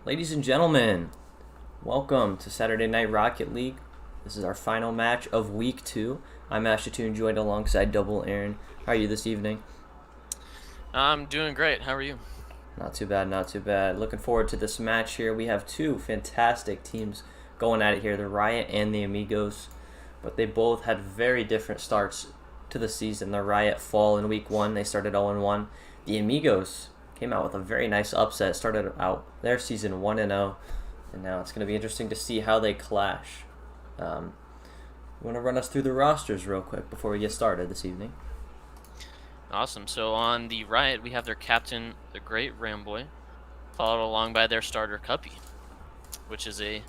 Ladies and gentlemen, welcome to Saturday Night Rocket League. This is our final match of Week 2. I'm Ashton, joined alongside Double Aaron. How are you this evening? I'm doing great. How are you? Not too bad, not too bad. Looking forward to this match here. We have two fantastic teams going at it here, the Riot and the Amigos. But they both had very different starts to the season. The Riot fall in Week 1. They started 0-1. The Amigos came out with a very nice upset. Started out their season 1-0. And now it's going to be interesting to see how they clash. You want to run us through the rosters real quick before we get started this evening? Awesome. So on the Riot, we have their captain, the Great Ramboy, followed along by their starter, Cuppy, which is a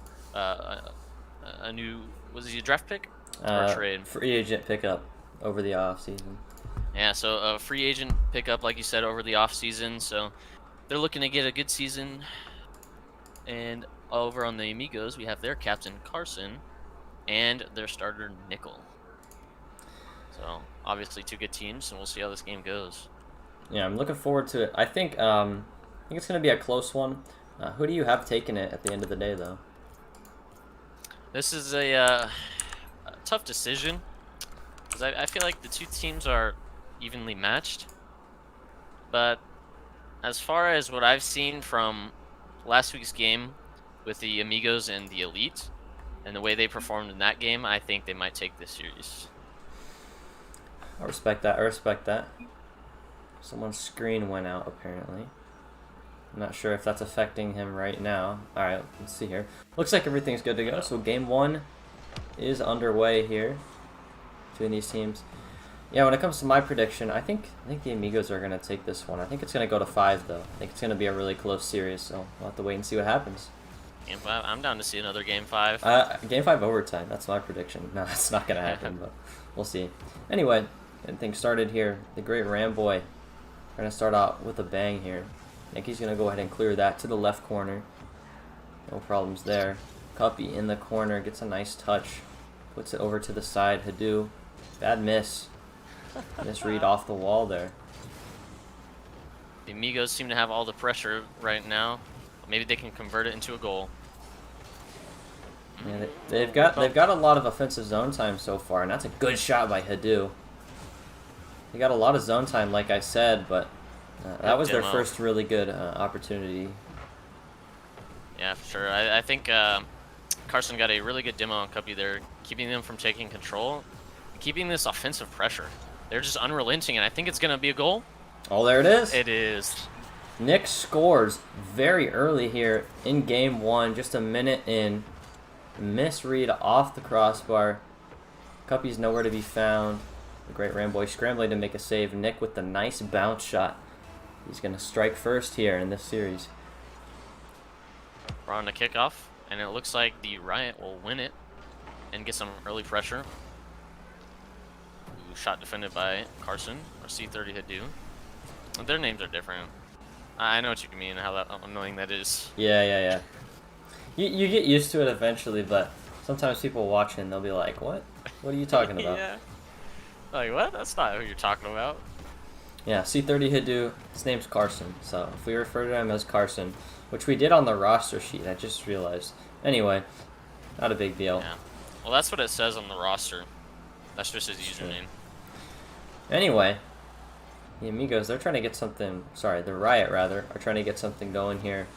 new, was he a draft pick or a trade? Free agent pickup over the off season. Yeah, so a free agent pickup, like you said, over the off season. So they're looking to get a good season. And over on the Amigos, we have their captain, Carson, and their starter, Nickel. So obviously two good teams, and we'll see how this game goes. Yeah, I'm looking forward to it. I think it's going to be a close one. Who do you have taking it at the end of the day, though? This is a tough decision, because I feel like the two teams are evenly matched. But as far as what I've seen from last week's game with the Amigos and the Elite, and the way they performed in that game, I think they might take this series. I respect that. I respect that. Someone's screen went out, apparently. I'm not sure if that's affecting him right now. Alright, let's see here. Looks like everything's good to go. So game 1 is underway here between these teams. Yeah, when it comes to my prediction, I think the Amigos are going to take this one. I think it's going to go to 5, though. I think it's going to be a really close series, so we'll have to wait and see what happens. Game 5, I'm down to see another Game 5. Game 5 overtime. That's my prediction. No, it's not going to happen, but we'll see. Anyway, getting things started here. The Great Ramboy. We're going to start out with a bang here. I think he's going to go ahead and clear that to the left corner. No problems there. Cuppy in the corner. Gets a nice touch. Puts it over to the side. Hadou. Bad miss. Misread off the wall there. The Amigos seem to have all the pressure right now. Maybe they can convert it into a goal. Yeah, they've got a lot of offensive zone time so far, and that's a good shot by Hadou. They got a lot of zone time, like I said, but that was their first really good opportunity. Yeah, for sure. I think Carson got a really good demo on Cuppy there, keeping them from taking control, keeping this offensive pressure. They're just unrelenting, and I think it's going to be a goal. Oh, there it is. It is. Nick scores very early here in game 1, just a minute in. Misread off the crossbar. Cuppy's nowhere to be found. The Great Ramboy scrambling to make a save. Nick with the nice bounce shot. He's going to strike first here in this series. We're on the kickoff, and it looks like the Riot will win it and get some early pressure. Ooh, shot defended by Carson, or C30 Hadou. Their names are different. I know what you mean, how annoying that is. Yeah. You get used to it eventually, but sometimes people watching, they'll be like, what? What are you talking about? Yeah. Like, what? That's not who you're talking about. Yeah, C30 Hadou, his name's Carson, so if we refer to him as Carson, which we did on the roster sheet, I just realized. Anyway, not a big deal. Yeah. Well, that's what it says on the roster. That's just his username. Anyway, the Amigos, they're trying to get something, the Riot, rather, are trying to get something going here.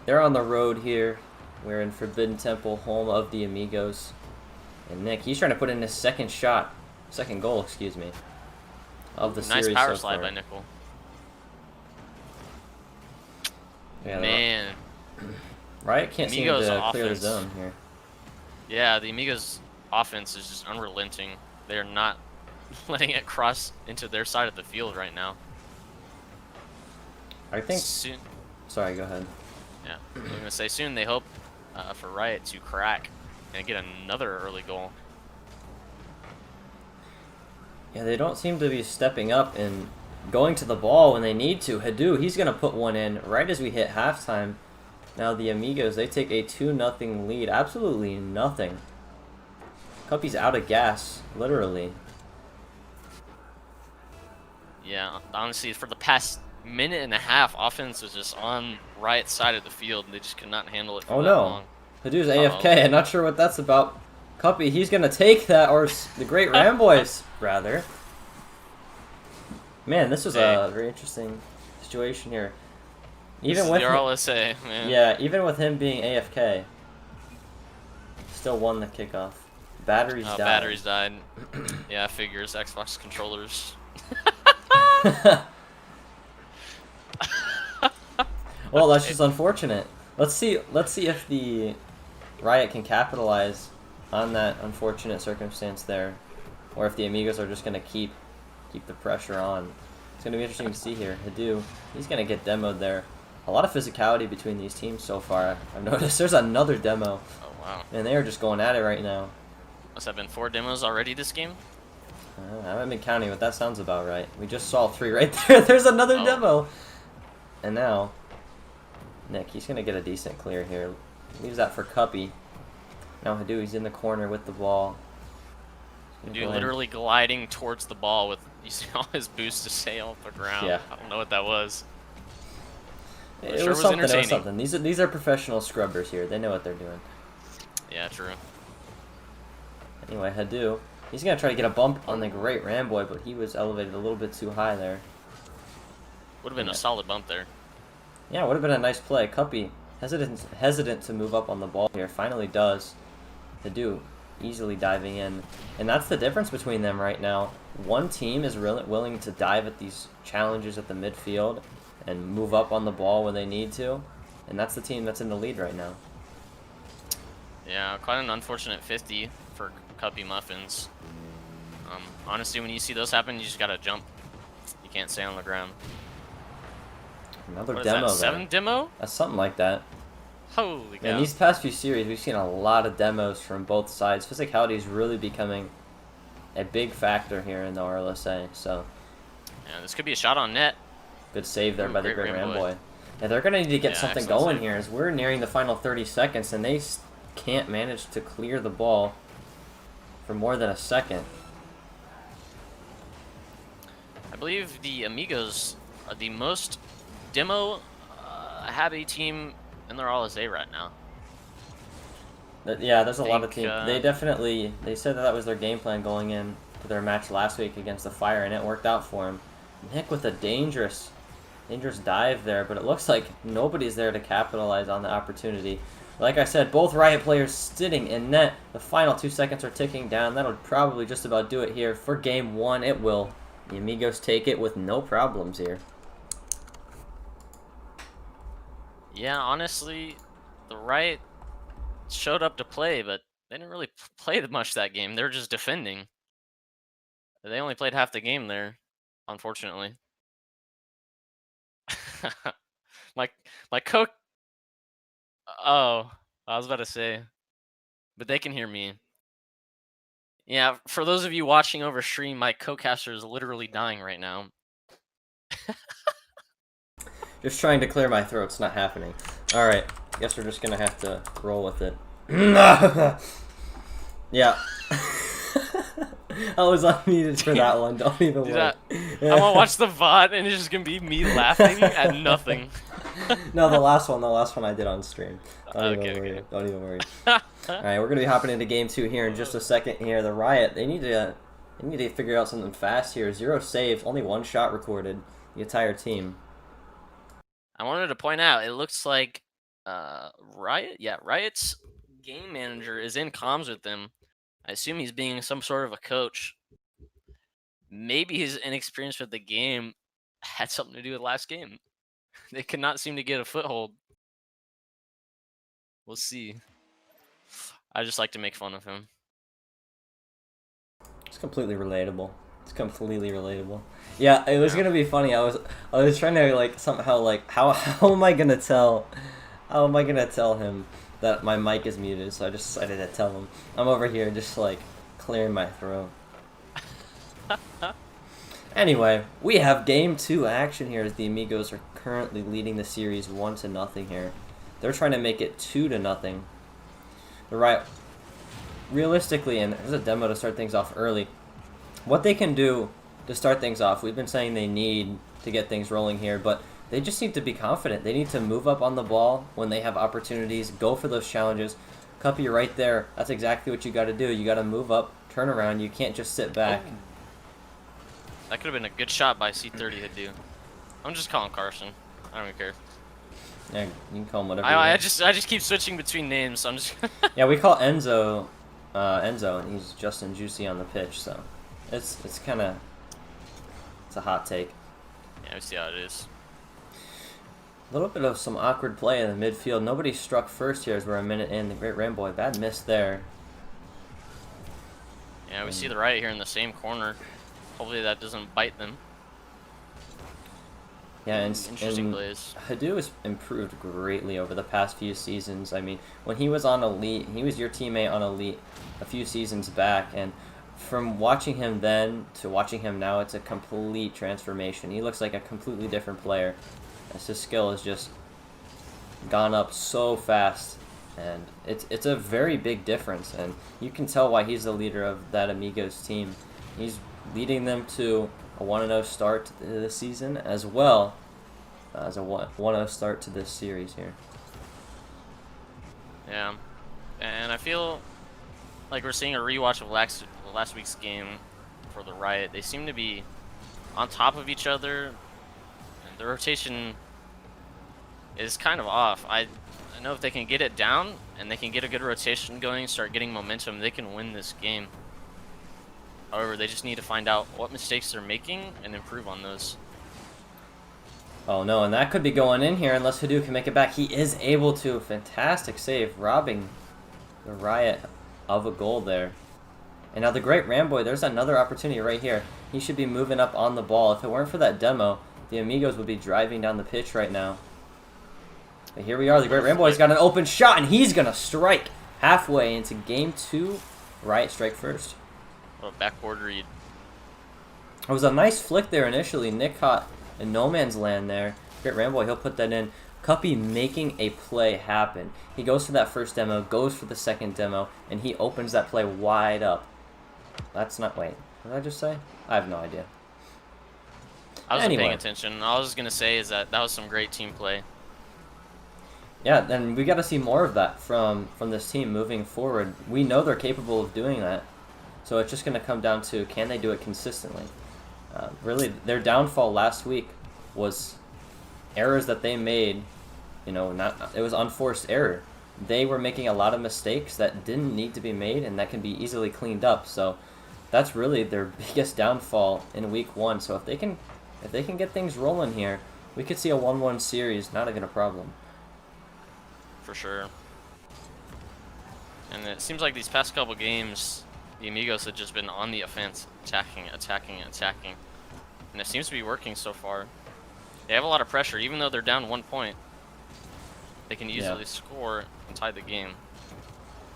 They're on the road here. We're in Forbidden Temple, home of the Amigos. And Nick, he's trying to put in his second goal, excuse me, of the series so far. Nice power slide by Nickel. Yeah, man. Riot can't seem to clear the zone here. Yeah, the Amigos' offense is just unrelenting. They're not letting it cross into their side of the field right now. I think... Soon. Sorry, go ahead. Yeah, I'm going to say soon they hope for Riot to crack and get another early goal. Yeah, they don't seem to be stepping up and going to the ball when they need to. Hadou, he's going to put one in right as we hit halftime. Now the Amigos, they take a 2-0 lead. Absolutely nothing. Cuppy's out of gas, literally. Yeah, honestly, for the past minute and a half, offense was just on Riot's side of the field, and they just could not handle it for Oh that no. long. Hadu's AFK. I'm not sure what that's about. Cuppy, he's going to take that, or the Great Ramboys, rather. Man, this was a very interesting situation here. Even with the RLSA, man. Yeah, even with him being AFK, still won the kickoff. Batteries died. Batteries died. Yeah, figures. Xbox controllers. Well, that's just unfortunate. Let's see if the Riot can capitalize on that unfortunate circumstance there, or if the Amigos are just gonna keep the pressure on. It's gonna be interesting to see here. Hadu, he's gonna get demoed there. A lot of physicality between these teams so far. I've noticed there's another demo. Oh wow. And they are just going at it right now. Must have been 4 demos already this game? I haven't been counting, but that sounds about right. We just saw 3 right there. There's another demo. And now, Nick, he's going to get a decent clear here. Leaves that for Cuppy. Now Hadu, he's in the corner with the ball. Dude, literally gliding towards the ball with, you see all his boosts to stay off the ground. Yeah. I don't know what that was. It was something. These are professional scrubbers here. They know what they're doing. Yeah, true. Anyway, Hadu, he's going to try to get a bump on the Great Ramboy, but he was elevated a little bit too high there. Would have been a solid bump there. Yeah, would have been a nice play. Cuppy, hesitant to move up on the ball here, finally does. Hadu, easily diving in. And that's the difference between them right now. One team is really willing to dive at these challenges at the midfield and move up on the ball when they need to. And that's the team that's in the lead right now. Yeah, quite an unfortunate 50 for Cuppy Muffins. Honestly, when you see those happen, you just gotta jump. You can't stay on the ground. Another What demo is that, 7 demo? That's something like that. Holy cow. And these past few series, we've seen a lot of demos from both sides. Physicality is really becoming a big factor here in the RLSA. So, yeah, this could be a shot on net. Good save there by the Great Ramboy. Yeah, they're going to need to get something going here as we're nearing the final 30 seconds, and they can't manage to clear the ball for more than a second. I believe the Amigos are the most demo happy team in their RLSA right now. Yeah, there's a lot of teams. They said that was their game plan going in to their match last week against the Fire, and it worked out for them. Nick with a dangerous dive there, but it looks like nobody's there to capitalize on the opportunity. Like I said, both Riot players sitting in net. The final 2 seconds are ticking down. That'll probably just about do it here for game 1. It will. The Amigos take it with no problems here. Yeah, honestly, the Riot showed up to play, but they didn't really play much that game. They were just defending. They only played half the game there, unfortunately. my co. Oh, I was about to say, but they can hear me. Yeah, for those of you watching over stream, my co-caster is literally dying right now. Just trying to clear my throat. It's not happening. All right, guess we're just gonna have to roll with it. Yeah. I was unmuted for that one. Don't even worry. I'm gonna watch the VOD and it's just gonna be me laughing at nothing. No, the last one I did on stream. Don't Okay. even worry. All right, we're gonna be hopping into game 2 here in just a second. Here, the Riot, they need to figure out something fast here. 0 saves, only 1 shot recorded. The entire team. I wanted to point out, it looks like Riot's game manager is in comms with them. I assume he's being some sort of a coach. Maybe his inexperience with the game had something to do with last game. They could not seem to get a foothold. We'll see. I just like to make fun of him. It's completely relatable. Yeah, it was gonna be funny. I was trying to like somehow like how am I gonna tell him that my mic is muted? So I just decided to tell him. I'm over here just like clearing my throat. Anyway, we have game 2 action here as the Amigos are currently leading the series 1-0 here. They're trying to make it 2-0. The Riot, realistically, and there's a demo to start things off early. What they can do to start things off. We've been saying they need to get things rolling here, but they just need to be confident. They need to move up on the ball when they have opportunities, go for those challenges. Cuppy, you're right there. That's exactly what you got to do. You got to move up, turn around. You can't just sit back. Oh. That could have been a good shot by C30 Hadu. I'm just calling Carson. I don't even care. Yeah, you can call him whatever. I just keep switching between names. So I'm just. Yeah, we call Enzo Enzo, and he's Justin Juicy on the pitch. So it's kind of a hot take. Yeah, we see how it is. A little bit of some awkward play in the midfield. Nobody struck first here as we're a minute in. The great Ramboy, bad miss there. Yeah, we see the Riot here in the same corner. Hopefully that doesn't bite them. Yeah, and Interesting plays. Hadu has improved greatly over the past few seasons. I mean, when he was on Elite, he was your teammate on Elite a few seasons back, and from watching him then to watching him now, it's a complete transformation. He looks like a completely different player, as his skill has just gone up so fast, and it's a very big difference, and you can tell why he's the leader of that Amigos team. He's leading them to a 1-0 start to this season, as well as a 1-0 start to this series here. Yeah, and I feel like we're seeing a rewatch of last week's game for the Riot. They seem to be on top of each other, and the rotation is kind of off. I know if they can get it down and they can get a good rotation going, start getting momentum, they can win this game. However, they just need to find out what mistakes they're making and improve on those. Oh no, and that could be going in here unless Hadu can make it back. He is able to. Fantastic save, robbing the Riot of a goal there. And now the great Ramboy, there's another opportunity right here. He should be moving up on the ball. If it weren't for that demo, the Amigos would be driving down the pitch right now. But here we are, the great Ramboy's got an open shot, and he's going to strike halfway into Game 2. Riot strike first. What a backboard read. It was a nice flick there initially. Nick caught in no man's land there. Great Ramboy, he'll put that in. Cuppy making a play happen. He goes for that first demo, goes for the second demo, and he opens that play wide up. That's not... Wait, what did I just say? I have no idea. I wasn't paying attention. All I was going to say is that was some great team play. Yeah, and we got to see more of that from this team moving forward. We know they're capable of doing that. So it's just going to come down to, can they do it consistently? Really, their downfall last week was errors that they made. You know, it was unforced error. They were making a lot of mistakes that didn't need to be made, and that can be easily cleaned up. So that's really their biggest downfall in week 1. So if they can get things rolling here, we could see a 1-1 series, not even a problem. For sure. And it seems like these past couple games, the Amigos have just been on the offense, attacking. And it seems to be working so far. They have a lot of pressure, even though they're down 1 point. They can easily score and tie the game.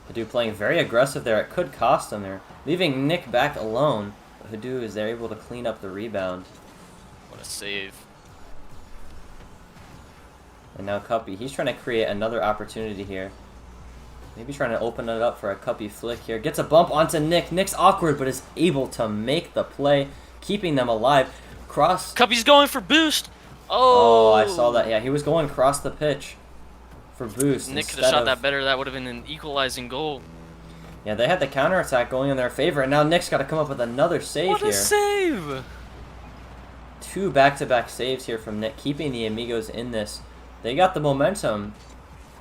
Hadu playing very aggressive there. It could cost them. They're leaving Nick back alone. But Hadu is there able to clean up the rebound. What a save. And now Cuppy, he's trying to create another opportunity here. Maybe trying to open it up for a Cuppy flick here. Gets a bump onto Nick. Nick's awkward, but is able to make the play, keeping them alive. Cross. Cuppy's going for boost. Oh, I saw that. Yeah, he was going across the pitch for boost. Nick could have shot that better. That would have been an equalizing goal. Yeah, they had the counterattack going in their favor, and now Nick's got to come up with another save here. What a save! 2 back-to-back saves here from Nick, keeping the Amigos in this. They got the momentum.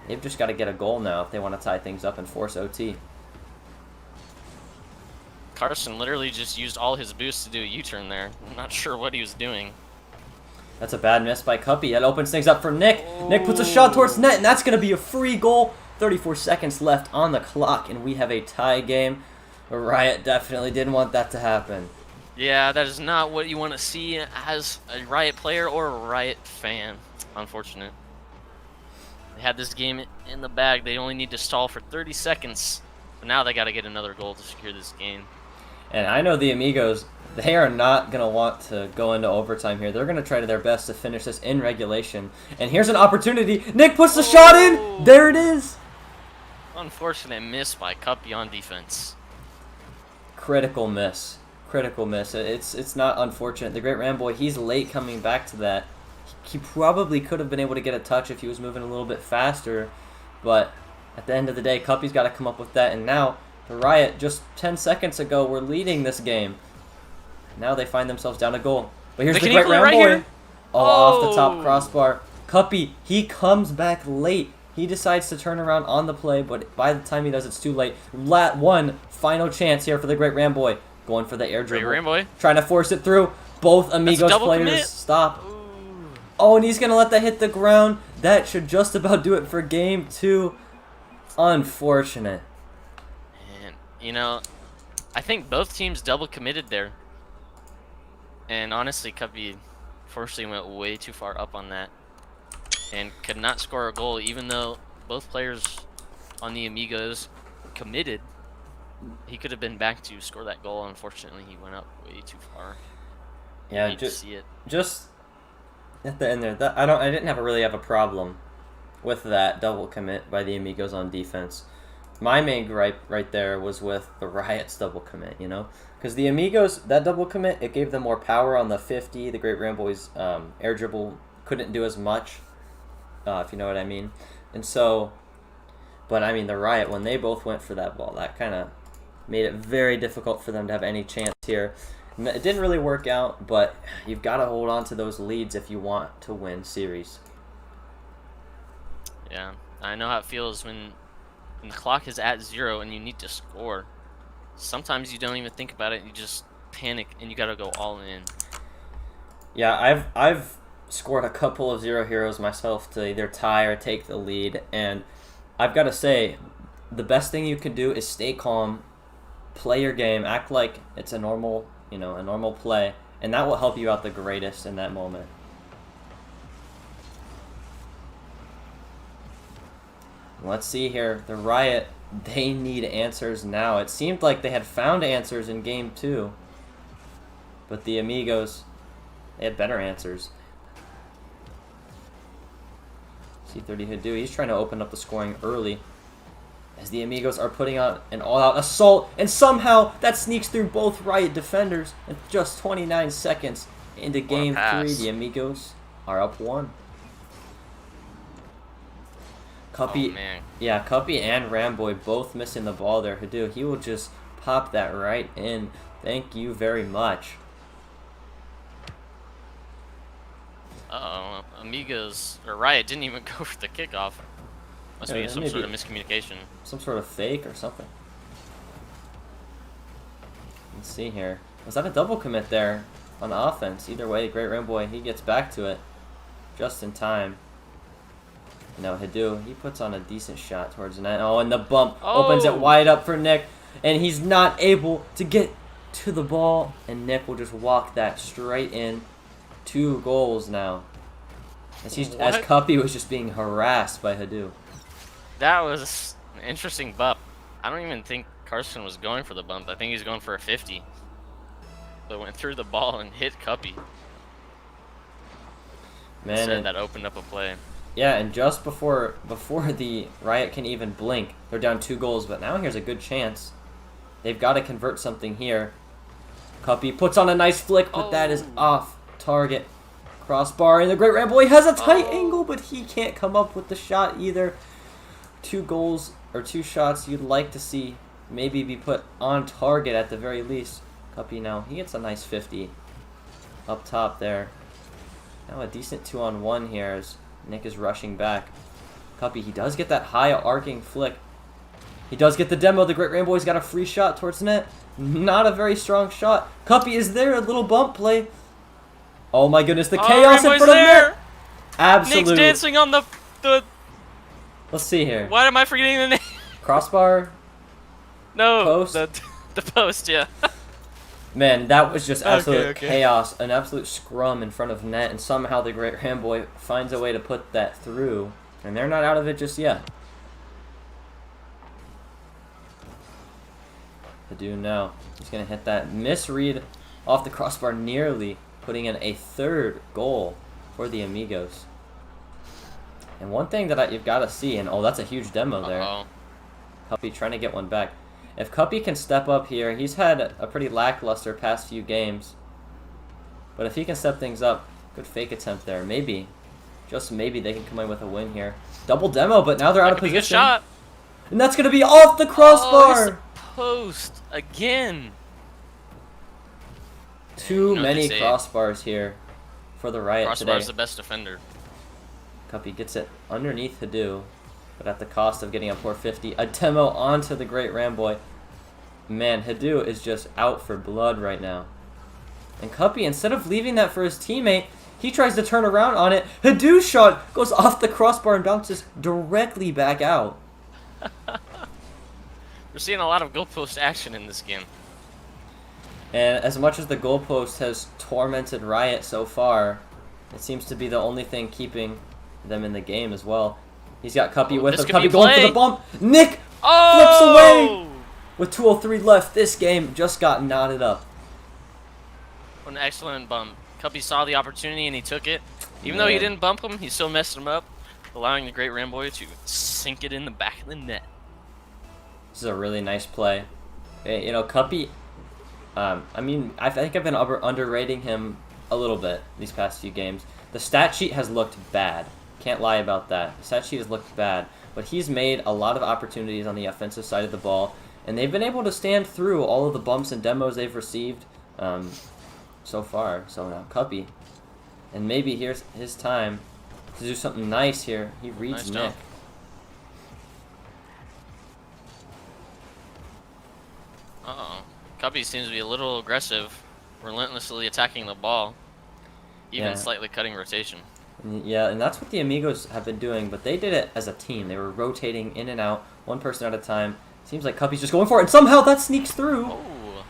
They've just got to get a goal now if they want to tie things up and force OT. Carson literally just used all his boosts to do a U-turn there. I'm not sure what he was doing. That's a bad miss by Cuppy. That opens things up for Nick. Oh. Nick puts a shot towards net, and that's going to be a free goal. 34 seconds left on the clock, and we have a tie game. Riot definitely didn't want that to happen. Yeah, that is not what you want to see as a Riot player or a Riot fan. Unfortunate. They had this game in the bag. They only need to stall for 30 seconds. But now they got to get another goal to secure this game. And I know the Amigos, they are not going to want to go into overtime here. They're going to try their best to finish this in regulation. And here's an opportunity. Nick puts the shot in. There it is. Unfortunate miss by Cuppy on defense. Critical miss. critical miss. It's not unfortunate. The Great Ramboy, he's late coming back to that. He probably could have been able to get a touch if he was moving a little bit faster, but at the end of the day, Cuppy's got to come up with that. And now the Riot, just 10 seconds ago, were leading this game. Now they find themselves down a goal. But here's the Great Ramboy. Off the top crossbar. Cuppy, he comes back late. He decides to turn around on the play, but by the time he does, it's too late. One final chance here for the Great Ramboy. Going for the air dribble. Great Ramboy. Trying to force it through. Both Amigos players stop. Ooh. Oh, and he's going to let that hit the ground. That should just about do it for game 2. Unfortunate. And, you know, I think both teams double committed there. And honestly, Cuppy fortunately went way too far up on that and could not score a goal, even though both players on the Amigos committed. He could have been back to score that goal. Unfortunately, he went up way too far. Yeah, just at the end there, I didn't really have a problem with that double commit by the Amigos on defense. My main gripe right there was with the Riot's double commit, you know? Because the Amigos, that double commit, it gave them more power on the 50. The Great Ramboy's air dribble couldn't do as much, if you know what I mean. And so, but I mean, the Riot, when they both went for that ball, that kind of made it very difficult for them to have any chance here. It didn't really work out, but you've got to hold on to those leads if you want to win series. Yeah, I know how it feels when the clock is at 0 and you need to score. Sometimes you don't even think about it, you just panic and you gotta go all in. Yeah, I've scored a couple of 0 heroes myself to either tie or take the lead, and I've got to say, the best thing you can do is stay calm, play your game, act like it's a normal, a normal play, and that will help you out the greatest in that moment. Let's see here. The Riot, they need answers now. It seemed like they had found answers in game 2. But the Amigos, they had better answers. C30 Hadu, he's trying to open up the scoring early. As the Amigos are putting out an all-out assault. And somehow that sneaks through both Riot defenders. In just 29 seconds into game 3, the Amigos are up 1. Cuppy, Cuppy and Ramboy both missing the ball there. Hadu, he will just pop that right in. Thank you very much. Uh-oh, Amigos, or Riot didn't even go for the kickoff. Must be some sort of miscommunication. Some sort of fake or something. Let's see here. Was that a double commit there on offense? Either way, Great Ramboy, he gets back to it just in time. No, Hadu, he puts on a decent shot towards the net. Oh, and the bump opens it wide up for Nick. And he's not able to get to the ball. And Nick will just walk that straight in. 2 goals now. As Cuppy was just being harassed by Hadu. That was an interesting bump. I don't even think Carson was going for the bump. I think he's going for a 50. But went through the ball and hit Cuppy. Man, and that opened up a play. Yeah, and just before the Riot can even blink, they're down 2 goals. But now here's a good chance. They've got to convert something here. Cuppy puts on a nice flick, but that is off target. Crossbar, and the Great Ramboy has a tight angle, but he can't come up with the shot either. 2 goals, or 2 shots you'd like to see maybe be put on target at the very least. Cuppy now, he gets a nice 50 up top there. Now a decent 2-on-1 here as Nick is rushing back. Cuppy, he does get that high arcing flick. He does get the demo. The Great Ramboy's got a free shot towards the net. Not a very strong shot. Cuppy is there, a little bump play. Oh my goodness, the chaos in front of net. Absolutely. Nick's dancing on the... Let's see here. Why am I forgetting the name? Crossbar? No, post? the post, yeah. Man, that was just absolute chaos. An absolute scrum in front of net, and somehow the Great Ramboy finds a way to put that through. And they're not out of it just yet. Hadu now. He's going to hit that misread off the crossbar, nearly putting in a 3rd goal for the Amigos. And one thing that you've got to see, and that's a huge demo there. Cuppy trying to get one back. If Cuppy can step up here, he's had a pretty lackluster past few games. But if he can step things up, good fake attempt there. Maybe, just maybe they can come in with a win here. Double demo, but now they're out of position. Good shot. And that's going to be off the crossbar. Post again. Too many crossbars here for the Riot today. Crossbar's the best defender. Cuppy gets it underneath Hadu, but at the cost of getting a poor 50. A demo onto the great Ramboy. Man, Hadu is just out for blood right now. And Cuppy, instead of leaving that for his teammate, he tries to turn around on it. Hadu's shot goes off the crossbar and bounces directly back out. We're seeing a lot of goalpost action in this game. And as much as the goalpost has tormented Riot so far, it seems to be the only thing keeping them in the game as well. He's got Cuppy with him. Cuppy going for the bump. Nick flips away. With 2:03 left, this game just got knotted up. An excellent bump. Cuppy saw the opportunity and he took it. Even though he didn't bump him, he still messed him up, allowing the great Ramboy to sink it in the back of the net. This is a really nice play. You know, Cuppy, I mean, I think I've been underrating him a little bit these past few games. The stat sheet has looked bad. Can't lie about that. The stat sheet has looked bad. But he's made a lot of opportunities on the offensive side of the ball, and they've been able to stand through all of the bumps and demos they've received so far. So now Cuppy. And maybe here's his time to do something nice here. He reads Nick. Uh-oh. Cuppy seems to be a little aggressive, relentlessly attacking the ball, even slightly cutting rotation. Yeah, and that's what the Amigos have been doing, but they did it as a team. They were rotating in and out, one person at a time. Seems like Cuppy's just going for it, and somehow that sneaks through. Oh.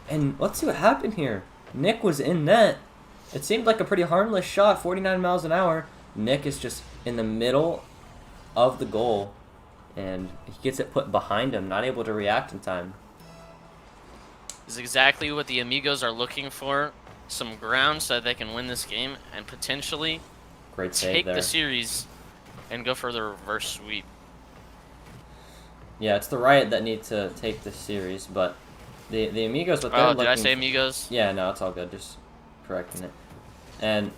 And let's see what happened here. Nick was in net. It seemed like a pretty harmless shot, 49 miles an hour. Nick is just in the middle of the goal, and he gets it put behind him, not able to react in time. This is exactly what the Amigos are looking for. Some ground so that they can win this game and potentially take the series and go for the reverse sweep. Yeah, it's the Riot that need to take this series, but the Amigos, what they're looking... did I say Amigos? Yeah, no, it's all good. Just correcting it. And,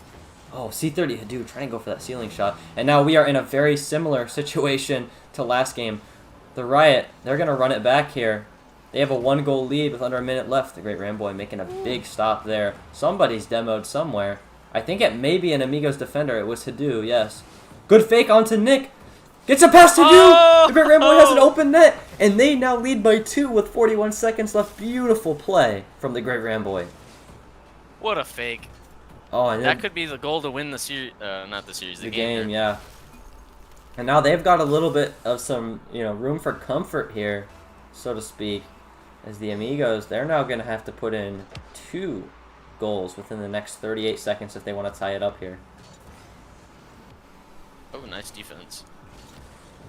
C30 Hadu trying to go for that ceiling shot. And now we are in a very similar situation to last game. The Riot, they're going to run it back here. They have a 1-goal lead with under a minute left. The great Ramboy making a big stop there. Somebody's demoed somewhere. I think it may be an Amigos defender. It was Hadu, yes. Good fake onto Nick. Gets a pass to Hadu. The great Ramboy has an open net. And they now lead by 2 with 41 seconds left. Beautiful play from the great Ramboy. What a fake. Oh, and that could be the goal to win the series. Not the series, the game. Yeah. And now they've got a little bit of some, room for comfort here, so to speak. As the Amigos, they're now going to have to put in 2 goals within the next 38 seconds if they want to tie it up here. Oh, nice defense.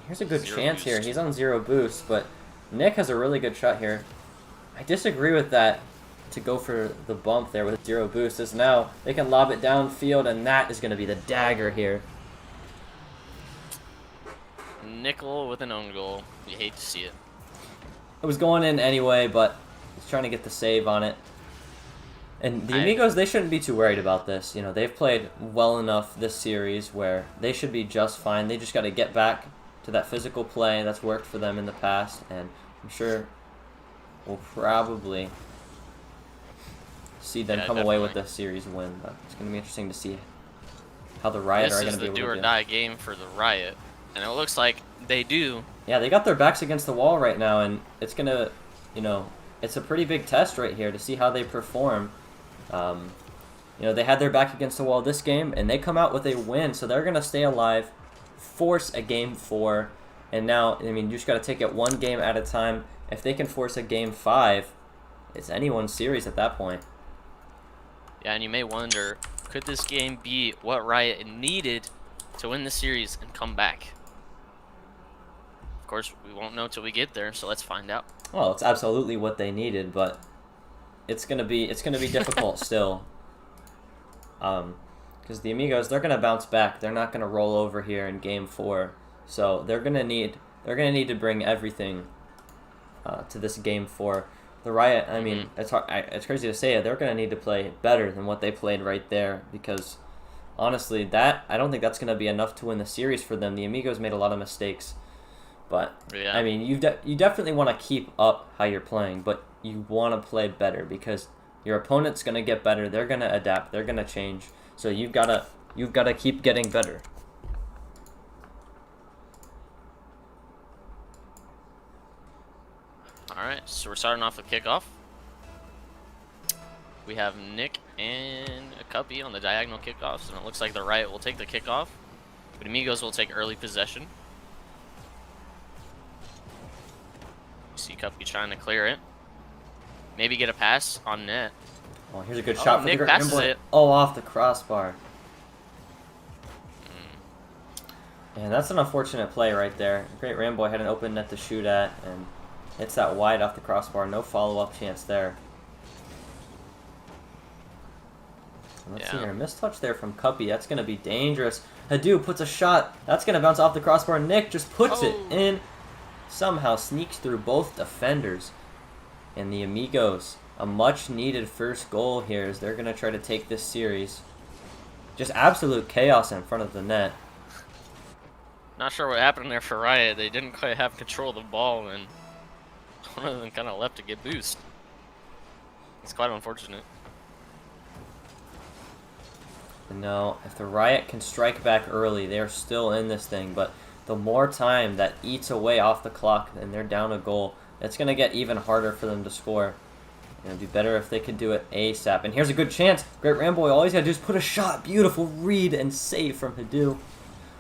Here's a good chance here. He's on 0 boost, but Nick has a really good shot here. I disagree with that to go for the bump there with 0 boost, as now they can lob it downfield, and that is going to be the dagger here. Nickel with an own goal. You hate to see it. It was going in anyway, but he's trying to get the save on it. And the Amigos, they shouldn't be too worried about this. They've played well enough this series where they should be just fine. They just got to get back to that physical play that's worked for them in the past, and I'm sure we'll probably see them come away with this series win. But it's going to be interesting to see how the Riot are going to be able to do. This is the do-or-die game for the Riot, and it looks like they do. Yeah, they got their backs against the wall right now, and it's going to, it's a pretty big test right here to see how they perform. They had their back against the wall this game, and they come out with a win, so they're going to stay alive, force a game 4, and now, you just got to take it one game at a time. If they can force a game 5, it's anyone's series at that point. Yeah, and you may wonder, could this game be what Riot needed to win the series and come back? Of course, we won't know till we get there, so let's find out. Well, it's absolutely what they needed, but it's gonna be difficult still. Because the Amigos, they're gonna bounce back. They're not gonna roll over here in game 4. So they're gonna They're going to need to bring everything to this game 4. The Riot, I mean, it's crazy to say it. They're going to need to play better than what they played right there because, honestly, I don't think that's going to be enough to win the series for them. The Amigos made a lot of mistakes. But, Yeah. I mean, you definitely want to keep up how you're playing, but you want to play better because your opponent's going to get better. They're going to adapt. They're going to change. So you've got to keep getting better. All right, so we're starting off with kickoff. We have Nick and a Cuppy on the diagonal kickoffs, and it looks like the Riot will take the kickoff, but Amigos will take early possession. See Cuppy trying to clear it. Maybe get a pass on net. Oh, here's a good shot for Nick the passes Great it. Oh, off the crossbar. And that's an unfortunate play right there. Great Ramboy had an open net to shoot at, and hits that wide off the crossbar. No follow-up chance there. And let's see here. Mistouch there from Cuppy. That's going to be dangerous. Hadu puts a shot. That's going to bounce off the crossbar. Nick just puts it in. Somehow sneaks through both defenders. And the Amigos, a much-needed first goal here as they're going to try to take this series. Just absolute chaos in front of the net. Not sure what happened there for Riot. They didn't quite have control of the ball, and one of them kind of left to get boost. It's quite unfortunate. No, if the Riot can strike back early, they're still in this thing. But the more time that eats away off the clock and they're down a goal, it's going to get even harder for them to score. And it'd be better if they could do it ASAP. And here's a good chance. Great Ramboy, all he's got to do is put a shot. Beautiful read and save from Hadu.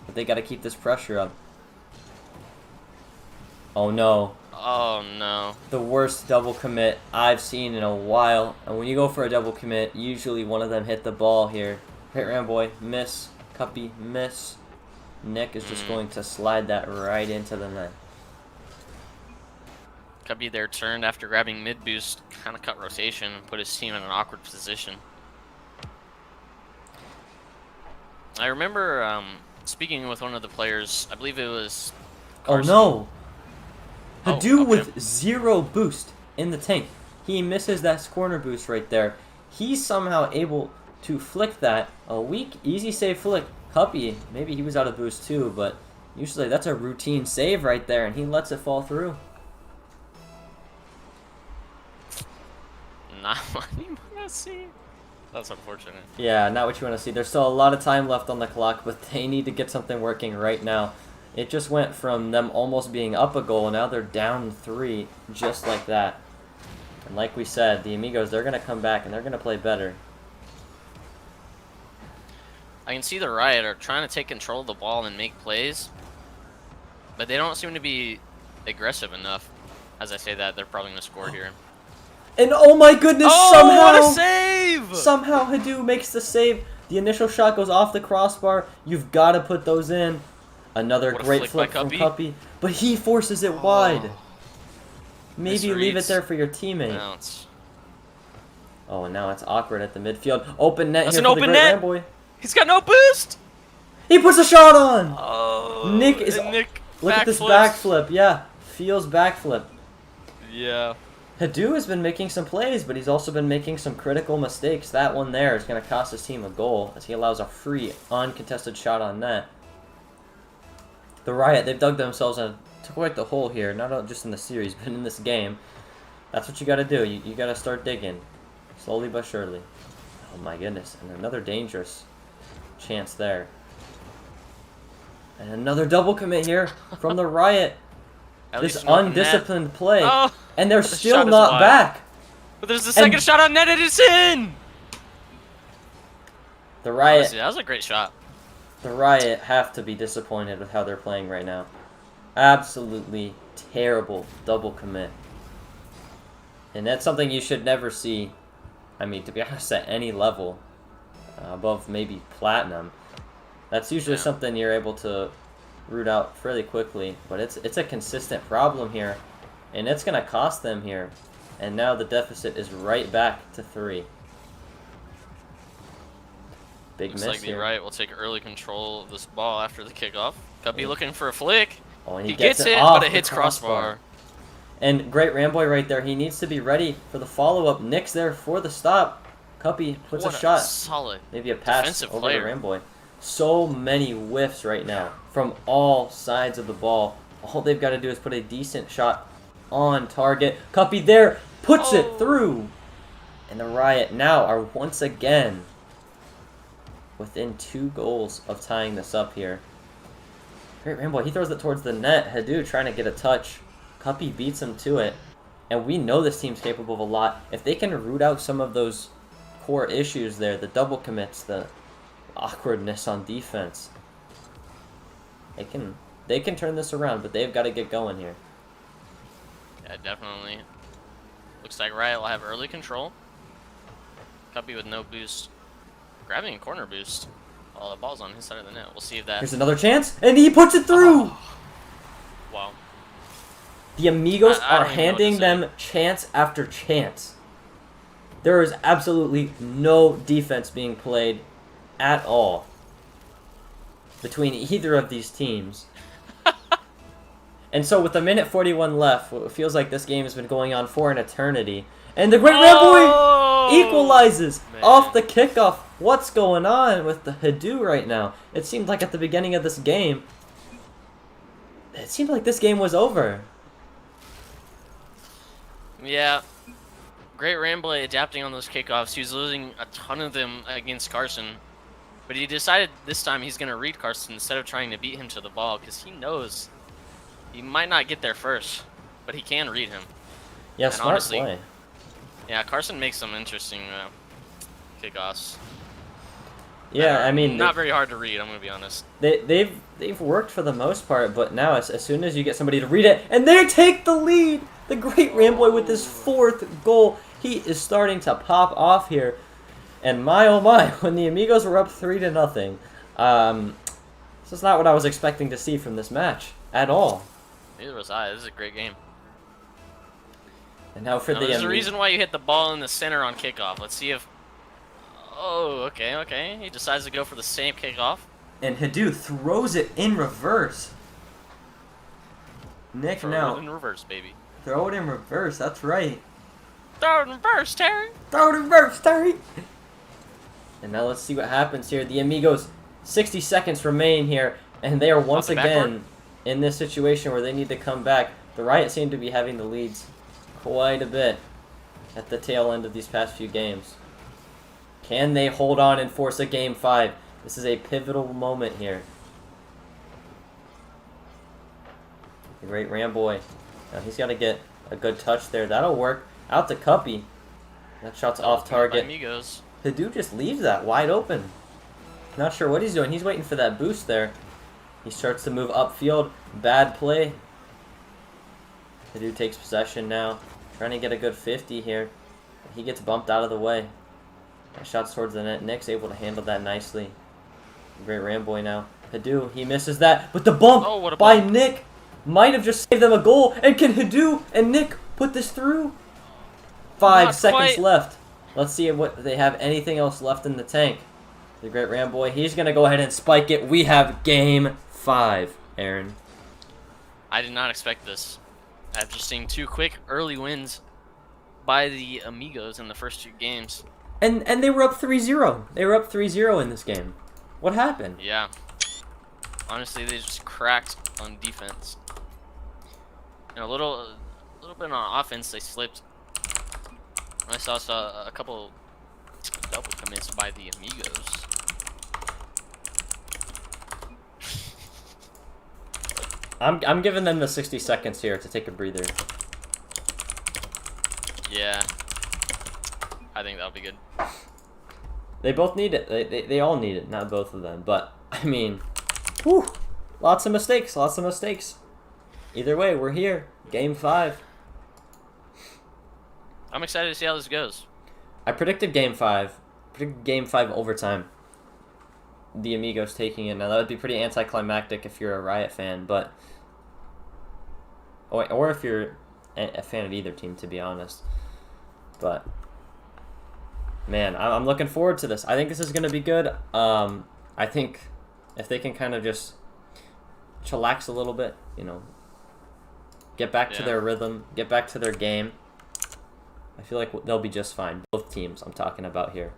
But they got to keep this pressure up. Oh no. Oh no. The worst double commit I've seen in a while. And when you go for a double commit, usually one of them hit the ball here. Great Ramboy, miss. Cuppy, miss. Nick is just going to slide that right into the net. Cuppy there turned after grabbing mid boost, kind of cut rotation and put his team in an awkward position. I remember speaking with one of the players, I believe it was Carson. Oh no! Hadu okay. with 0 boost in the tank. He misses that corner boost right there. He's somehow able to flick that. A weak, easy save flick. Cuppy, maybe he was out of boost too, but usually that's a routine save right there, and he lets it fall through. Not what you want to see. That's unfortunate. Yeah, not what you want to see. There's still a lot of time left on the clock, but they need to get something working right now. It just went from them almost being up a goal, now they're down 3, just like that. And like we said, the Amigos, they're going to come back and they're going to play better. I can see the Riot are trying to take control of the ball and make plays, but they don't seem to be aggressive enough. As I say that, they're probably going to score here. And oh my goodness, what a save! Somehow Hadu makes the save. The initial shot goes off the crossbar. You've got to put those in. Another great flick from Cuppy, but he forces it wide. Maybe leave it there for your teammate. Now it's... Oh, and now it's awkward at the midfield. Open net. That's here an for the open Great net. Ramboy. He's got no boost. He puts a shot on. Oh, Nick is. Look at this backflip. Yeah, feels backflip. Yeah. Hadu has been making some plays, but he's also been making some critical mistakes. That one there is going to cost his team a goal as he allows a free, uncontested shot on net. The Riot, they've dug themselves into quite the hole here, not just in the series, but in this game. That's what you got to do. You got to start digging, slowly but surely. Oh my goodness, and another dangerous chance there. And another double commit here from the Riot. This undisciplined play. Oh, and they're still not back. But there's the second shot on net, and it's in! The Riot... Honestly, that was a great shot. The Riot have to be disappointed with how they're playing right now. Absolutely terrible double commit. And that's something you should never see. I mean, to be honest, at any level. Above maybe Platinum. That's usually something you're able to root out fairly quickly, but it's a consistent problem here, and it's going to cost them here. And now the deficit is right back to 3. Big Looks miss like the here. Riot will take early control of this ball after the kickoff. Cuppy looking for a flick. Oh, and He gets gets it it, off but it the hits crossbar. And great Ramboy right there. He needs to be ready for the follow-up. Nick's there for the stop. Cuppy puts What a shot. solid Maybe a pass defensive over player. to Ramboy. So many whiffs right now from all sides of the ball. All they've got to do is put a decent shot on target. Cuppy there puts it through. And the Riot now are once again within 2 goals of tying this up here. Great Ramboy, he throws it towards the net. Hadu trying to get a touch. Cuppy beats him to it. And we know this team's capable of a lot. If they can root out some of those core issues there, the double commits, the awkwardness on defense, they can turn this around, but they've got to get going here. Yeah, definitely. Looks like Riot will have early control. Cuppy with no boost. Grabbing a corner boost. Oh, the ball's on his side of the net. We'll see if that... Here's another chance, and he puts it through! Oh. Wow. The Amigos I are don't even know what to handing say. them chance after chance. There is absolutely no defense being played at all between either of these teams. And so with a minute 41 left, it feels like this game has been going on for an eternity. And the great Ramboy equalizes off the kickoff. What's going on with the Hadu right now? It seemed like at the beginning of this game, it seemed like this game was over. Yeah. Great Ramboy adapting on those kickoffs. He was losing a ton of them against Carson. But he decided this time he's going to read Carson instead of trying to beat him to the ball because he knows he might not get there first, but he can read him. Yeah, And smart honestly, play. Yeah, Carson makes some interesting kickoffs. Yeah, I mean, not very hard to read. I'm gonna be honest. they've worked for the most part, but now as soon as you get somebody to read it, and they take the lead, the great Ramboy with his 4th goal, he is starting to pop off here. And my oh my, when the Amigos were up 3-0, this is not what I was expecting to see from this match at all. Neither was I. This is a great game. And now for Now, the there's a reason why you hit the ball in the center on kickoff. Let's see if. Oh, okay. He decides to go for the same kickoff. And Hadu throws it in reverse. Nick Throw now. it in reverse, baby. Throw it in reverse, that's right. Throw it in reverse, Terry. Throw it in reverse, Terry. And now let's see what happens here. The Amigos, 60 seconds remain here, and they are once again in this situation where they need to come back. The Riot seem to be having the leads quite a bit at the tail end of these past few games. Can they hold on and force a Game 5? This is a pivotal moment here. The great Ramboy. Now he's got to get a good touch there. That'll work. Out to Cuppy. That shot's off target. Amigos. Hadu just leaves that wide open. Not sure what he's doing. He's waiting for that boost there. He starts to move upfield. Bad play. Hadu takes possession now. Trying to get a good 50 here. He gets bumped out of the way. That shot's towards the net. Nick's able to handle that nicely. Great Ramboy now. Hadu, he misses that. But the bump by Nick might have just saved them a goal. And can Hadu and Nick put this through? 5 seconds left. Let's see what they have. Anything else left in the tank. The great Ramboy, he's going to go ahead and spike it. We have Game 5, Aaron. I did not expect this. After seeing 2 quick early wins by the Amigos in the first 2 games. And they were up 3-0. They were up 3-0 in this game. What happened? Yeah. Honestly, they just cracked on defense. And a little bit on offense, they slipped. I saw a couple double commits by the Amigos. I'm giving them the 60 seconds here to take a breather. Yeah. I think that'll be good. They both need it. They all need it. Not both of them. But, I mean, whew, lots of mistakes. Lots of mistakes. Either way, we're here. Game 5. I'm excited to see how this goes. I predicted Game 5. Predicted Game 5 overtime. The Amigos taking it. Now, that would be pretty anticlimactic if you're a Riot fan, but... Or if you're a fan of either team, to be honest. But... Man, I'm looking forward to this. I think this is going to be good. I think if they can kind of just chillax a little bit, get back to their rhythm, get back to their game, I feel like they'll be just fine. Both teams I'm talking about here.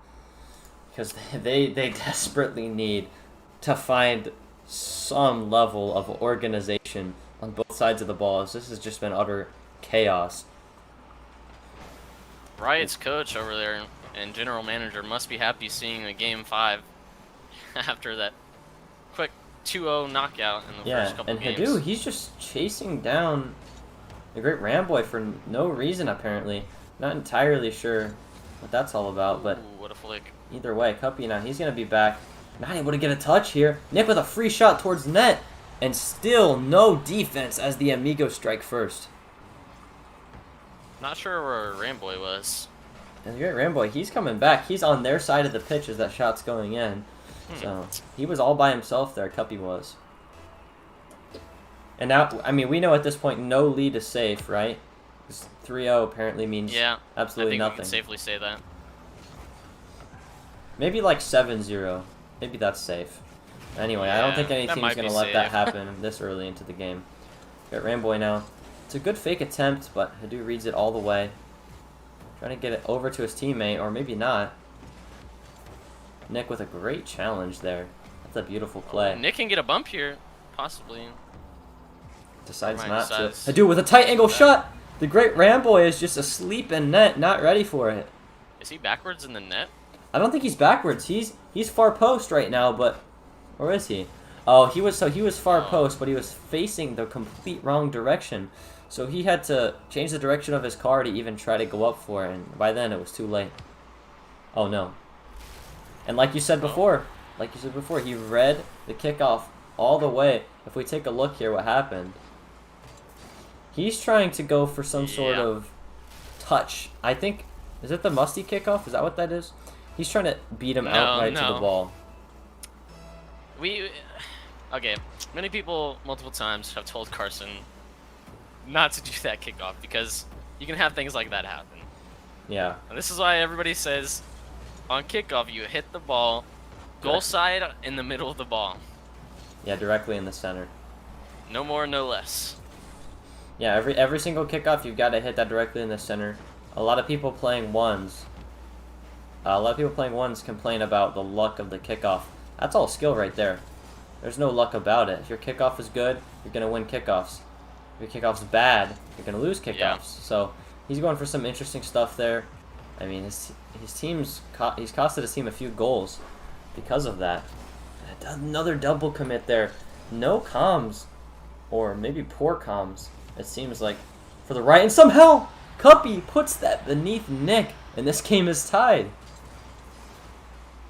Because they desperately need to find some level of organization on both sides of the ball, as this has just been utter chaos. Riot's coach over there and general manager must be happy seeing a game 5 after that quick 2-0 knockout in the first couple games. And Hadu, he's just chasing down the great Ramboy for no reason, apparently. Not entirely sure what that's all about, but what a flick. Either way, Cuppy now, he's going to be back. Not able to get a touch here. Nick with a free shot towards net, and still no defense as the Amigos strike first. Not sure where Ramboy was. And the great Ramboy, he's coming back. He's on their side of the pitch as that shot's going in. So he was all by himself there, Cuppy was. And now, I mean, we know at this point no lead is safe, right? 3-0 apparently means absolutely nothing. I think we can safely say that. Maybe like 7-0. Maybe that's safe. Anyway, I don't think any team's going to let that happen this early into the game. Got Ramboy now. It's a good fake attempt, but Hadu reads it all the way. Trying to get it over to his teammate, or maybe not. Nick with a great challenge there. That's a beautiful play. Nick can get a bump here, possibly. Decides not to. Hadu with a tight angle shot! The great Ramboy is just asleep in net, not ready for it. Is he backwards in the net? I don't think he's backwards. He's far post right now, but where is he? Oh, he was far post, but he was facing the complete wrong direction. So he had to change the direction of his car to even try to go up for it, and by then it was too late. Oh no. And like you said before, he read the kickoff all the way. If we take a look here, what happened? He's trying to go for some sort of touch. I think, is it the musty kickoff? Is that what that is? He's trying to beat him outright to the ball. Okay, many people multiple times have told Carson not to do that kickoff because you can have things like that happen. Yeah. And this is why everybody says on kickoff you hit the ball, goal side in the middle of the ball. Yeah, directly in the center. No more, no less. Yeah, every single kickoff you've got to hit that directly in the center. A lot of people playing ones. Complain about the luck of the kickoff. That's all skill right there. There's no luck about it. If your kickoff is good, you're gonna win kickoffs. If your kickoff's bad, you're gonna lose kickoffs. Yeah. So he's going for some interesting stuff there. I mean, he's costed his team a few goals because of that. Another double commit there. No comms, or maybe poor comms. It seems like for the Riot, and somehow Cuppy puts that beneath Nick, and this game is tied.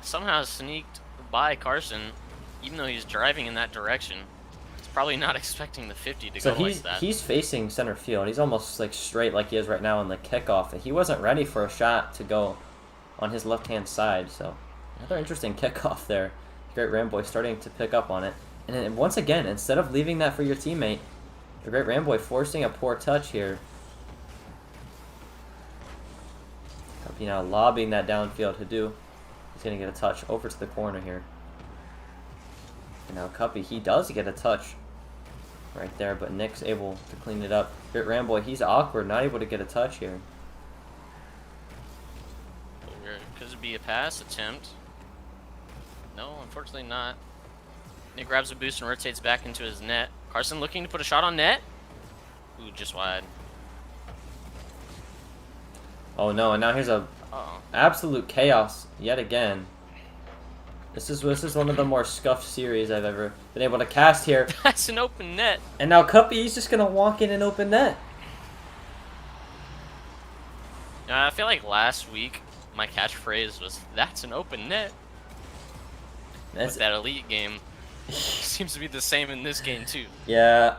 Somehow sneaked by Carson, even though he's driving in that direction. He's probably not expecting the 50 to go like that. He's facing center field. He's almost like straight like he is right now on the kickoff. He wasn't ready for a shot to go on his left-hand side, so another interesting kickoff there. Great Ramboy starting to pick up on it. And then once again, instead of leaving that for your teammate, the great Ramboy forcing a poor touch here. Cuppy now lobbing that downfield. Hadu. He's going to get a touch over to the corner here. And now Cuppy, he does get a touch right there, but Nick's able to clean it up. Great Ramboy, he's awkward, not able to get a touch here. Could it be a pass attempt? No, unfortunately not. Nick grabs a boost and rotates back into his net. Carson looking to put a shot on net. Ooh, just wide. Oh no, and now here's a absolute chaos yet again. This is one of the more scuffed series I've ever been able to cast here. That's an open net. And now Cuppy, he's just gonna walk in an open net. I feel like last week my catchphrase was "That's an open net." With that elite game, seems to be the same in this game too. Yeah,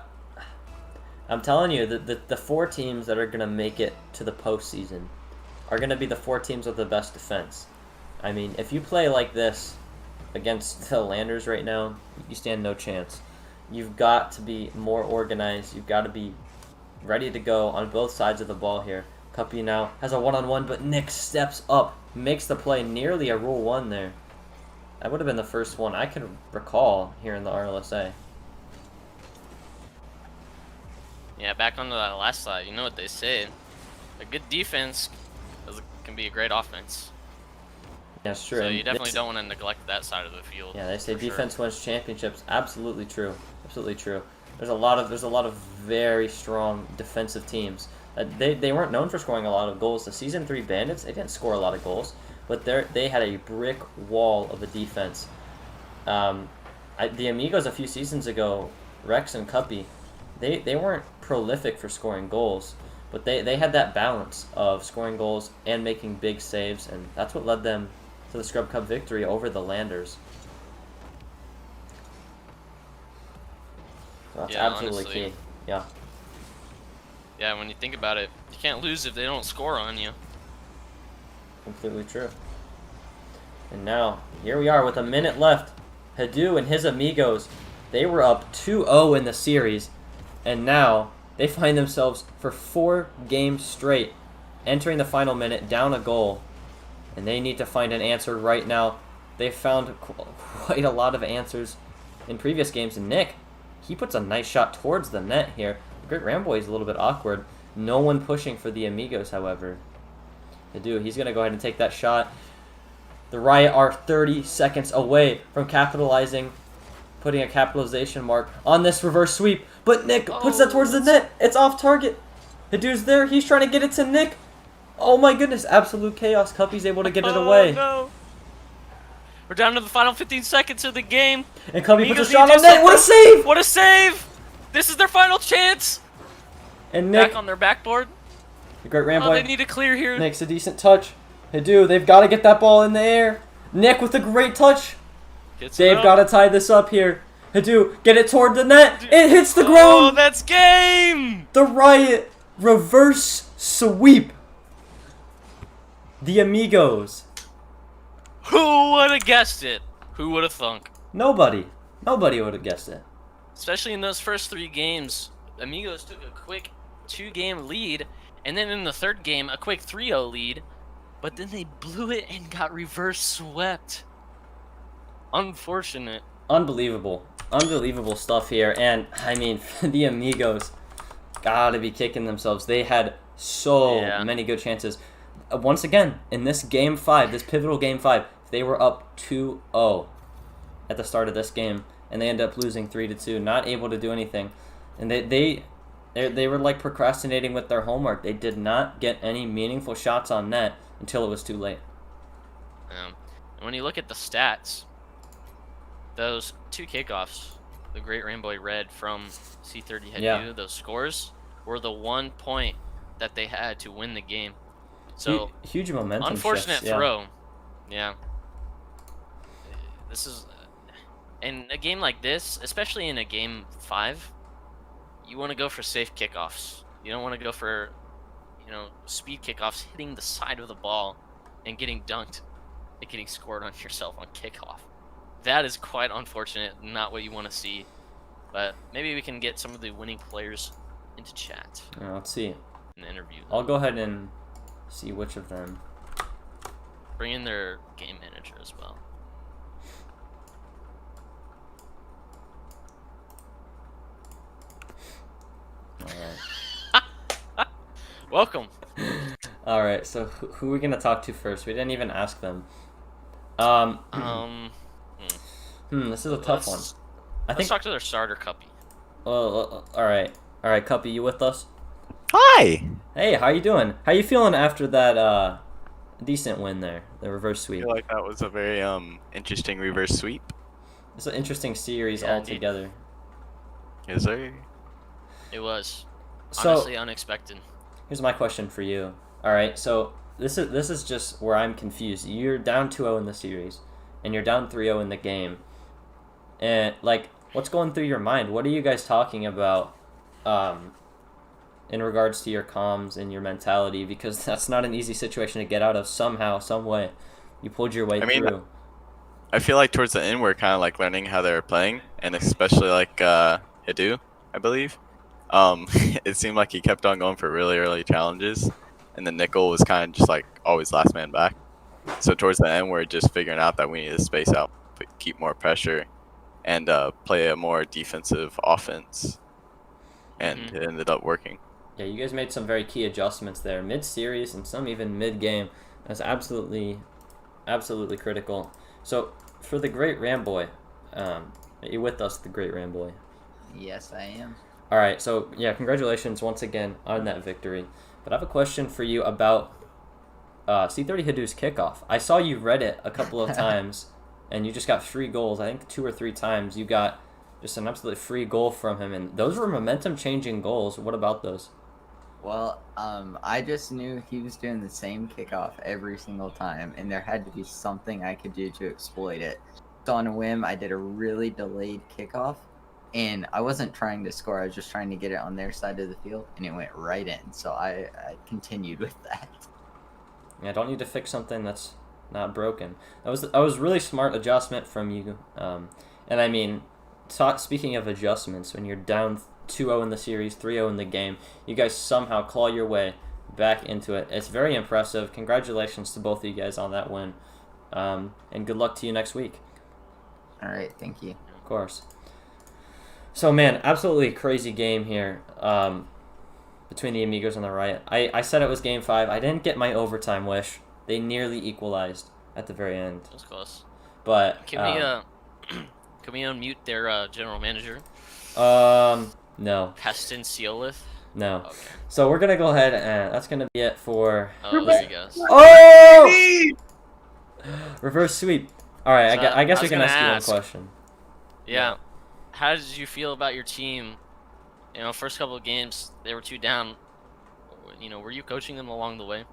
I'm telling you, the 4 teams that are gonna make it to the postseason are gonna be the 4 teams with the best defense. I mean, if you play like this against the Landers right now, you stand no chance. You've got to be more organized. You've got to be ready to go on both sides of the ball here. Cuppy now has a one-on-one, but Nick steps up, makes the play, nearly a Rule 1 there. That would have been the first one I could recall here in the RLSA. Yeah, back onto that last slide. You know what they say. A good defense can be a great offense. That's true. So And you definitely don't want to neglect that side of the field. yeah, they say for defense sure. wins championships. Absolutely true. Absolutely true. There's a lot of very strong defensive teams. They weren't known for scoring a lot of goals. The Season 3 Bandits, they didn't score a lot of goals, but they had a brick wall of a defense. The Amigos a few seasons ago, Rex and Cuppy, they weren't prolific for scoring goals, but they had that balance of scoring goals and making big saves, and that's what led them to the Scrub Cup victory over the Landers. So that's Yeah, absolutely honestly. key. Yeah. Yeah, when you think about it, you can't lose if they don't score on you. Completely true. And now, here we are with a minute left. Hadu and his Amigos, they were up 2-0 in the series, and now they find themselves for 4 games straight, entering the final minute down a goal, and they need to find an answer right now. They found quite a lot of answers in previous games, and Nick, he puts a nice shot towards the net here. The Great Ramboy is a little bit awkward. No one pushing for the Amigos, however. Hadu, he's going to go ahead and take that shot. The Riot are 30 seconds away from capitalizing, putting a capitalization mark on this reverse sweep. But Nick puts that towards the net. It's off target. Hadu's there. He's trying to get it to Nick. Oh my goodness. Absolute chaos. Cuppy's able to get it away. No. We're down to the final 15 seconds of the game. And Cuppy puts a shot on net. What a save! What a save! This is their final chance. And Nick, back on their backboard. The Great Ramboy. Oh, they need to clear here. Makes a decent touch. Hadu, they've got to get that ball in the air. Nick with a great touch. They've got to tie this up here. Hadu, get it toward the net. It hits the ground. Oh, that's game. The Riot reverse sweep the Amigos. Who would have guessed it? Who would have thunk? Nobody. Nobody would have guessed it. Especially in those first 3 games, Amigos took a quick 2-game lead, and then in the 3rd game, a quick 3-0 lead, but then they blew it and got reverse swept. Unfortunate. Unbelievable. Unbelievable stuff here. And, I mean, the Amigos gotta be kicking themselves. They had so many good chances. Once again, in this Game 5, this pivotal Game 5, they were up 2-0 at the start of this game, and they ended up losing 3-2, not able to do anything. And they were like procrastinating with their homework. They did not get any meaningful shots on net until it was too late. And when you look at the stats, those 2 kickoffs, the Great Ramboy Red from C30 Hadu, those scores were the 1 point that they had to win the game. So huge momentum. Unfortunate shifts, throw. Yeah. This is in a game like this, especially in a game 5, you want to go for safe kickoffs. You don't want to go for, speed kickoffs, hitting the side of the ball and getting dunked and getting scored on yourself on kickoff. That is quite unfortunate, not what you want to see. But maybe we can get some of the winning players into chat. Yeah, let's see. And interview them. I'll go ahead and see which of them. Bring in their game manager as well. Alright. Welcome. Alright, so who are we going to talk to first? We didn't even ask them. This is a tough one. Let's talk to their starter, Cuppy. Alright. Alright, Cuppy, you with us? Hi! Hey, how you doing? How you feeling after that decent win there, the reverse I sweep? feel like that was a very interesting reverse sweep. It's an interesting series Yeah, altogether. Yes, sir. It was So, honestly unexpected. here's my question for you. Alright, so this is just where I'm confused. You're down 2-0 in the series, and you're down 3-0 in the game. And, like, what's going through your mind? What are you guys talking about in regards to your comms and your mentality? Because that's not an easy situation to get out of somehow, some way. You pulled your way through. I feel like towards the end we're kind of like learning how they're playing, and especially like Hadu, I believe. It seemed like he kept on going for really early challenges, and the nickel was kind of just like always last man back. So towards the end we're just figuring out that we need to space out, keep more pressure, and play a more defensive offense. and it ended up working. Yeah, you guys made some very key adjustments there, mid-series and some even mid-game. That's absolutely critical. So, for the great Ramboy, are you with us, the great Ramboy? Yes, I am. All right, so yeah, congratulations once again on that victory. But I have a question for you about C30 Hadu's kickoff. I saw you read it a couple of times, and you just got free goals. I think 2 or 3 times you got just an absolutely free goal from him, and those were momentum-changing goals. What about those? Well, I just knew he was doing the same kickoff every single time, and there had to be something I could do to exploit it. So on a whim, I did a really delayed kickoff, and I wasn't trying to score. I was just trying to get it on their side of the field, and it went right in. So I continued with that. Yeah, don't need to fix something that's not broken. That was really smart adjustment from you. And I mean, speaking of adjustments, when you're down 2-0 in the series, 3-0 in the game, you guys somehow claw your way back into it. It's very impressive. Congratulations to both of you guys on that win. And good luck to you next week. All right, thank you. Of course. So, man, absolutely crazy game here between the Amigos and the Riot. I said it was Game 5. I didn't get my overtime wish. They nearly equalized at the very end. That was close. But Can we unmute their general manager? No. Heston Seolith? No. Okay. So we're gonna go ahead and that's gonna be it for. Oh, there he goes. Oh! Reverse sweep. All right, So, I guess I we was can gonna ask you one ask. question. Yeah. How did you feel about your team? You know, first couple of games, they were 2 down. You know, were you coaching them along the way?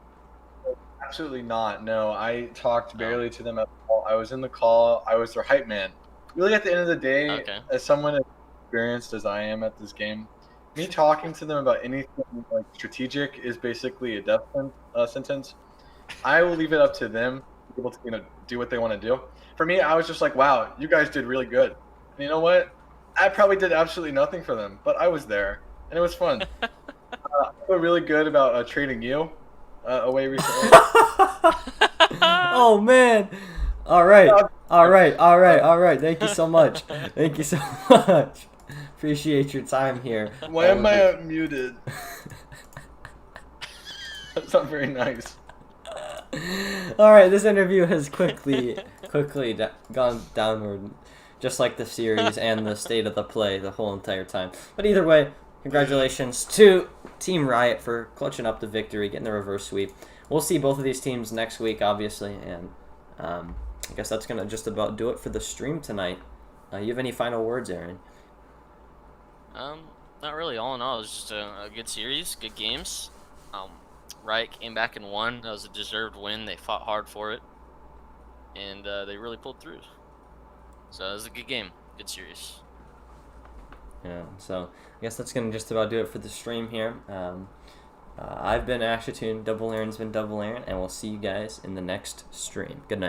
Absolutely not. No, I talked barely to them at all. I was in the call. I was their hype man. Really, at the end of the day, Okay. as someone as experienced as I am at this game, me talking to them about anything like strategic is basically a death sentence. I will leave it up to them to be able to do what they want to do. For me, I was just like, wow, you guys did really good. And you know what? I probably did absolutely nothing for them, but I was there, and it was fun. I feel really good about trading you away recently. Oh man! All right. Thank you so much. Thank you so much. Appreciate your time here. Why am I muted? That's not very nice. All right, this interview has quickly gone downward, just like the series and the state of the play the whole entire time. But either way, congratulations to Team Riot for clutching up the victory, getting the reverse sweep. We'll see both of these teams next week, obviously, and I guess that's gonna just about do it for the stream tonight. You have any final words, Aaron? Not really. All in all, it was just a good series, good games. Riot came back and won. That was a deserved win. They fought hard for it, and they really pulled through. So it was a good game, good series. Yeah, so I guess that's gonna just about do it for the stream here. I've been Ashatune, Double Aaron's been Double Aaron, and we'll see you guys in the next stream. Good night.